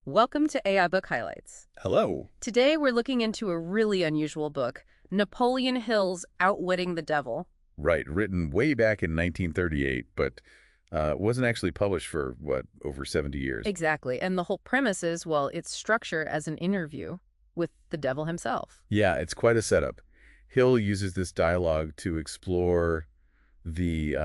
Welcome to AI Book Highlights. Hello. Today we're looking into a really unusual book, Napoleon Hill's Outwitting the Devil. Right, written way back in 1938, but wasn't actually published for, over 70 years. Exactly, and the whole premise is, well, it's structured as an interview with the devil himself. Yeah, it's quite a setup. Hill uses this dialogue to explore the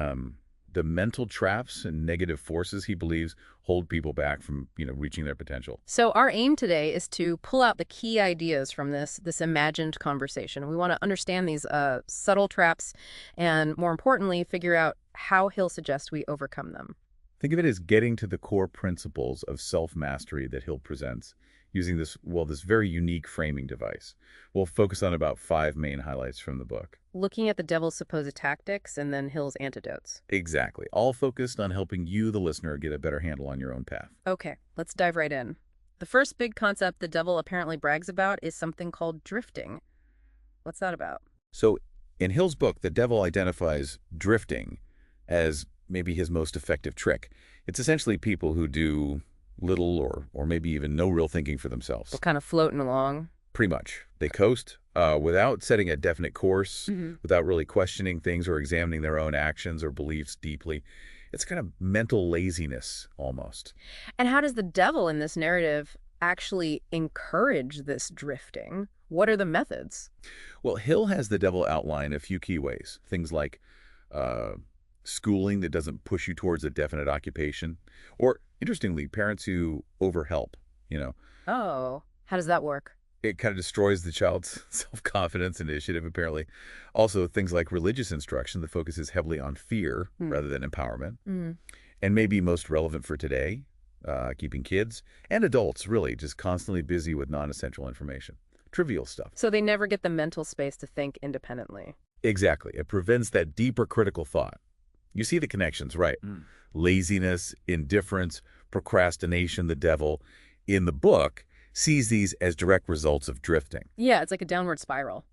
the mental traps and negative forces he believes hold people back from, reaching their potential. So our aim today is to pull out the key ideas from this imagined conversation. We want to understand these subtle traps and, more importantly, figure out how Hill suggests we overcome them. Think of it as getting to the core principles of self-mastery that Hill presents using this very unique framing device. We'll focus on about 5 main highlights from the book. Looking at the devil's supposed tactics and then Hill's antidotes. Exactly. All focused on helping you, the listener, get a better handle on your own path. Okay, let's dive right in. The first big concept the devil apparently brags about is something called drifting. What's that about? So in Hill's book, the devil identifies drifting as maybe his most effective trick. It's essentially people who do little or maybe even no real thinking for themselves. We're kind of floating along. Pretty much. They coast without setting a definite course, without really questioning things or examining their own actions or beliefs deeply. It's kind of mental laziness almost. And how does the devil in this narrative actually encourage this drifting? What are the methods? Well, Hill has the devil outline a few key ways. Things like schooling that doesn't push you towards a definite occupation, or, interestingly, parents who overhelp, Oh, how does that work? It kind of destroys the child's self-confidence initiative, apparently. Also, things like religious instruction that focuses heavily on fear rather than empowerment. And maybe most relevant for today, keeping kids and adults, really, just constantly busy with non-essential information. Trivial stuff. So they never get the mental space to think independently. Exactly. It prevents that deeper critical thought. You see the connections, right? Laziness, indifference, procrastination, the devil. In the book, sees these as direct results of drifting. Yeah, it's like a downward spiral.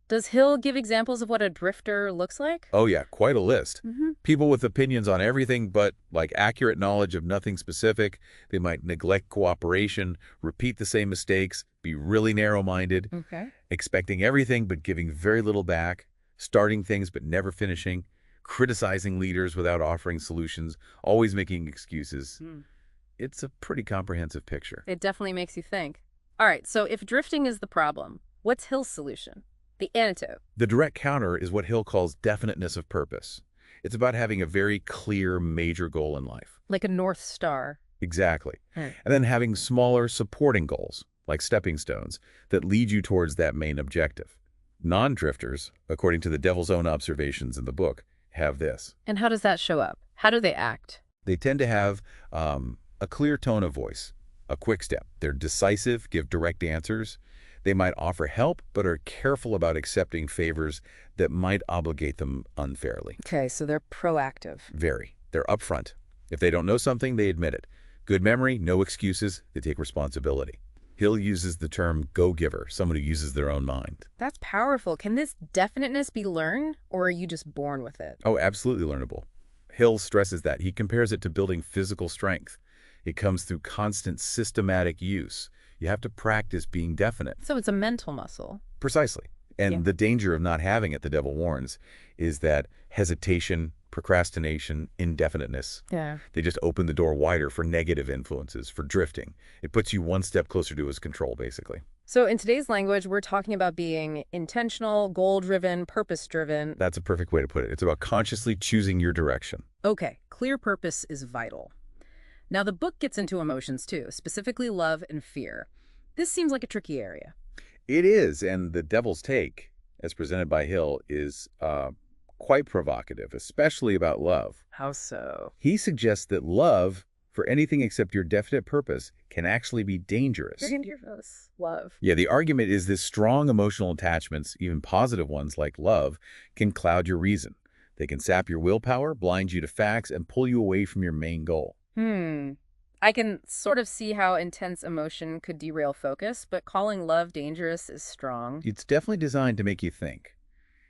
Does Hill give examples of what a drifter looks like? Oh yeah, quite a list. People with opinions on everything but accurate knowledge of nothing specific. They might neglect cooperation, repeat the same mistakes, be really narrow-minded, Okay. expecting everything but giving very little back, starting things but never finishing, criticizing leaders without offering solutions, always making excuses. It's a pretty comprehensive picture. It definitely makes you think. All right, so if drifting is the problem, what's Hill's solution? The antidote. The direct counter is what Hill calls definiteness of purpose. It's about having a very clear major goal in life. Like a North Star. Exactly. And then having smaller supporting goals, like stepping stones, that lead you towards that main objective. Non-drifters, according to the devil's own observations in the book, have this. And how does that show up? How do they act? They tend to have a clear tone of voice, a quick step. They're decisive, give direct answers. They might offer help, but are careful about accepting favors that might obligate them unfairly. Okay, so they're proactive. Very. They're upfront. If they don't know something, they admit it. Good memory, no excuses. They take responsibility. Hill uses the term go-giver, someone who uses their own mind. That's powerful. Can this definiteness be learned, or are you just born with it? Oh, absolutely learnable. Hill stresses that. He compares it to building physical strength. It comes through constant systematic use. You have to practice being definite. So it's a mental muscle. Precisely. And the danger of not having it, the devil warns, is that hesitation, procrastination, indefiniteness. Yeah. They just open the door wider for negative influences, for drifting. It puts you one step closer to his control, basically. So in today's language, we're talking about being intentional, goal-driven, purpose-driven. That's a perfect way to put it. It's about consciously choosing your direction. Okay, clear purpose is vital. Now, the book gets into emotions, too, specifically love and fear. This seems like a tricky area. It is, and the devil's take, as presented by Hill, is quite provocative, especially about love. How so? He suggests that love, for anything except your definite purpose, can actually be dangerous. Love. Yeah, the argument is this strong emotional attachments, even positive ones like love, can cloud your reason. They can sap your willpower, blind you to facts, and pull you away from your main goal. I can sort of see how intense emotion could derail focus, but calling love dangerous is strong. It's definitely designed to make you think.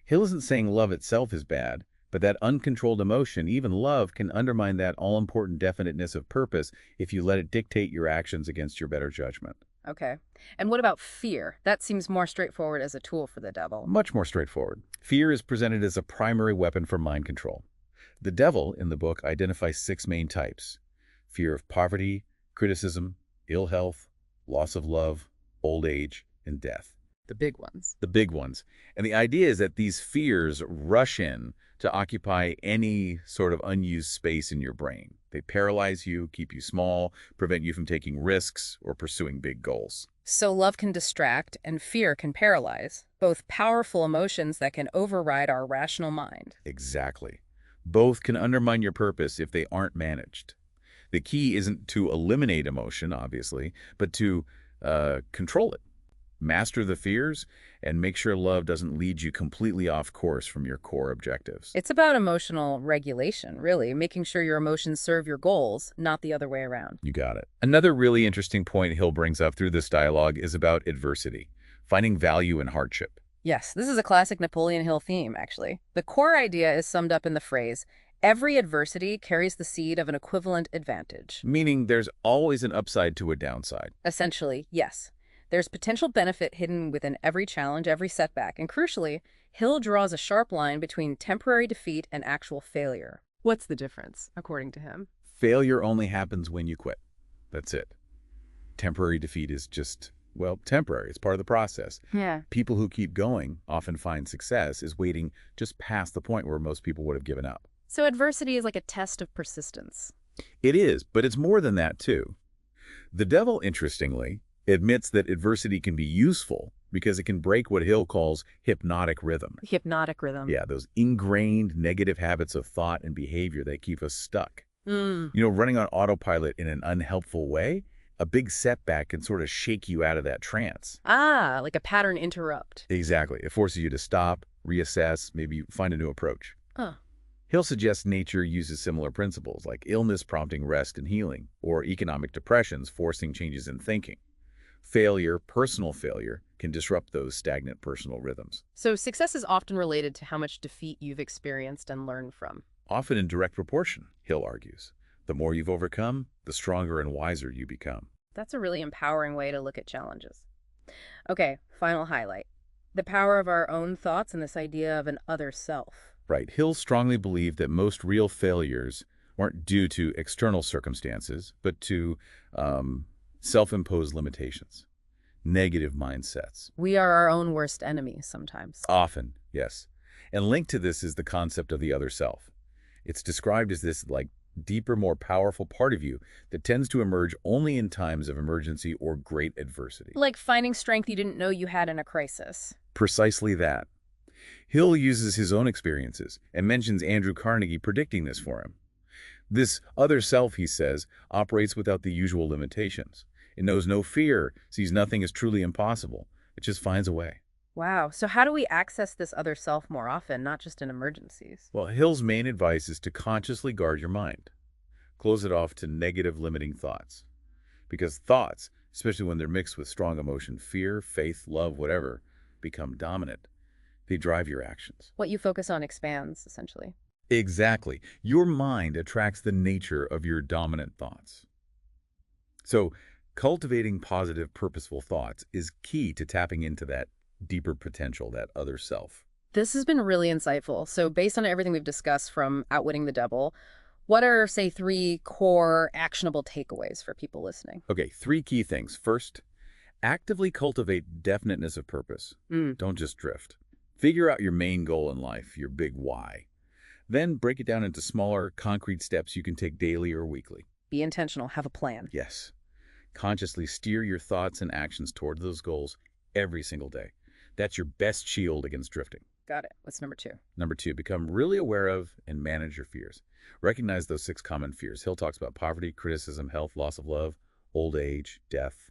Hill isn't saying love itself is bad, But that uncontrolled emotion, even love, can undermine that all-important definiteness of purpose if you let it dictate your actions against your better judgment. Okay. And what about fear? That seems more straightforward as a tool for the devil. Much more straightforward. Fear is presented as a primary weapon for mind control. The devil, in the book, identifies 6 main types: fear of poverty, criticism, ill health, loss of love, old age, and death. The big ones. The big ones. And the idea is that these fears rush in to occupy any sort of unused space in your brain. They paralyze you, keep you small, prevent you from taking risks or pursuing big goals. So love can distract and fear can paralyze, both powerful emotions that can override our rational mind. Exactly. Both can undermine your purpose if they aren't managed. The key isn't to eliminate emotion, obviously, but to control it. Master the fears, and make sure love doesn't lead you completely off course from your core objectives. It's about emotional regulation, really, making sure your emotions serve your goals, not the other way around. You got it. Another really interesting point Hill brings up through this dialogue is about adversity, finding value in hardship. Yes, this is a classic Napoleon Hill theme, actually. The core idea is summed up in the phrase, every adversity carries the seed of an equivalent advantage. Meaning there's always an upside to a downside. Essentially, yes. There's potential benefit hidden within every challenge, every setback, and crucially, Hill draws a sharp line between temporary defeat and actual failure. What's the difference, according to him? Failure only happens when you quit. That's it. Temporary defeat is just, well, temporary. It's part of the process. Yeah. People who keep going often find success is waiting just past the point where most people would have given up. So adversity is like a test of persistence. It is, but it's more than that, too. The devil, interestingly, admits that adversity can be useful because it can break what Hill calls hypnotic rhythm. Hypnotic rhythm. Yeah, those ingrained negative habits of thought and behavior that keep us stuck. Mm. You know, running on autopilot in an unhelpful way, a big setback can sort of shake you out of that trance. Ah, like a pattern interrupt. Exactly. It forces you to stop, reassess, maybe find a new approach. Huh. Hill suggests nature uses similar principles, like illness prompting rest and healing, or economic depressions forcing changes in thinking. Failure, personal failure, can disrupt those stagnant personal rhythms. So success is often related to how much defeat you've experienced and learned from. Often in direct proportion, Hill argues. The more you've overcome, the stronger and wiser you become. That's a really empowering way to look at challenges. Okay, final highlight. The power of our own thoughts and this idea of an other self. Right. Hill strongly believed that most real failures weren't due to external circumstances, but to self-imposed limitations, negative mindsets. We are our own worst enemies sometimes. Often, yes. And linked to this is the concept of the other self. It's described as this, like, deeper, more powerful part of you that tends to emerge only in times of emergency or great adversity. Like finding strength you didn't know you had in a crisis. Precisely that. Hill uses his own experiences and mentions Andrew Carnegie predicting this for him. This other self, he says, operates without the usual limitations. It knows no fear, sees nothing as truly impossible. It just finds a way. Wow, so how do we access this other self more often, not just in emergencies? Well, Hill's main advice is to consciously guard your mind. Close it off to negative limiting thoughts. Because thoughts, especially when they're mixed with strong emotion, fear, faith, love, whatever, become dominant. They drive your actions. What you focus on expands, essentially. Exactly. Your mind attracts the nature of your dominant thoughts. So, cultivating positive, purposeful thoughts is key to tapping into that deeper potential, that other self. This has been really insightful. So based on everything we've discussed from Outwitting the Devil, what are, say, 3 core actionable takeaways for people listening? Okay, 3 key things. First, actively cultivate definiteness of purpose. Don't just drift. Figure out your main goal in life, your big why. Then break it down into smaller, concrete steps you can take daily or weekly. Be intentional. Have a plan. Yes. Consciously steer your thoughts and actions toward those goals every single day. That's your best shield against drifting. Got it. What's number 2? Number 2, become really aware of and manage your fears. Recognize those 6 common fears. Hill talks about poverty, criticism, health, loss of love, old age, death.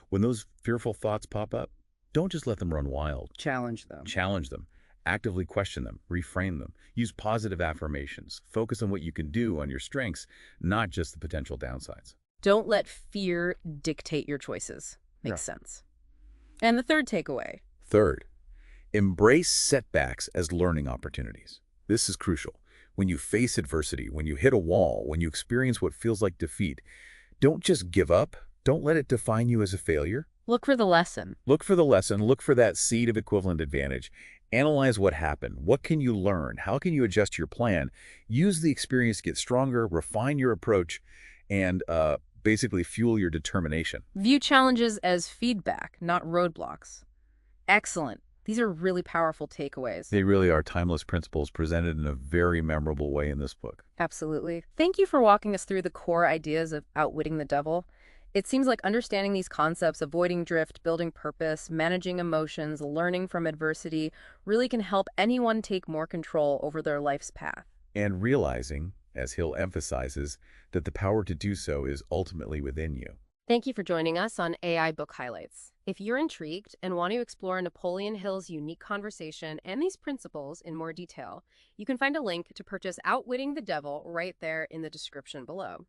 When those fearful thoughts pop up, don't just let them run wild. Challenge them. Challenge them. Actively question them. Reframe them. Use positive affirmations. Focus on what you can do, on your strengths, not just the potential downsides. Don't let fear dictate your choices. Makes sense. And the third takeaway. Third, embrace setbacks as learning opportunities. This is crucial. When you face adversity, when you hit a wall, when you experience what feels like defeat, don't just give up. Don't let it define you as a failure. Look for the lesson. Look for the lesson. Look for that seed of equivalent advantage. Analyze what happened. What can you learn? How can you adjust your plan? Use the experience to get stronger, refine your approach, and basically fuel your determination. View challenges as feedback, not roadblocks. Excellent. These are really powerful takeaways. They really are timeless principles presented in a very memorable way in this book. Absolutely. Thank you for walking us through the core ideas of Outwitting the Devil. It seems like understanding these concepts, avoiding drift, building purpose, managing emotions, learning from adversity, really can help anyone take more control over their life's path. And realizing, as Hill emphasizes, that the power to do so is ultimately within you. Thank you for joining us on AI Book Highlights. If you're intrigued and want to explore Napoleon Hill's unique conversation and these principles in more detail, you can find a link to purchase Outwitting the Devil right there in the description below.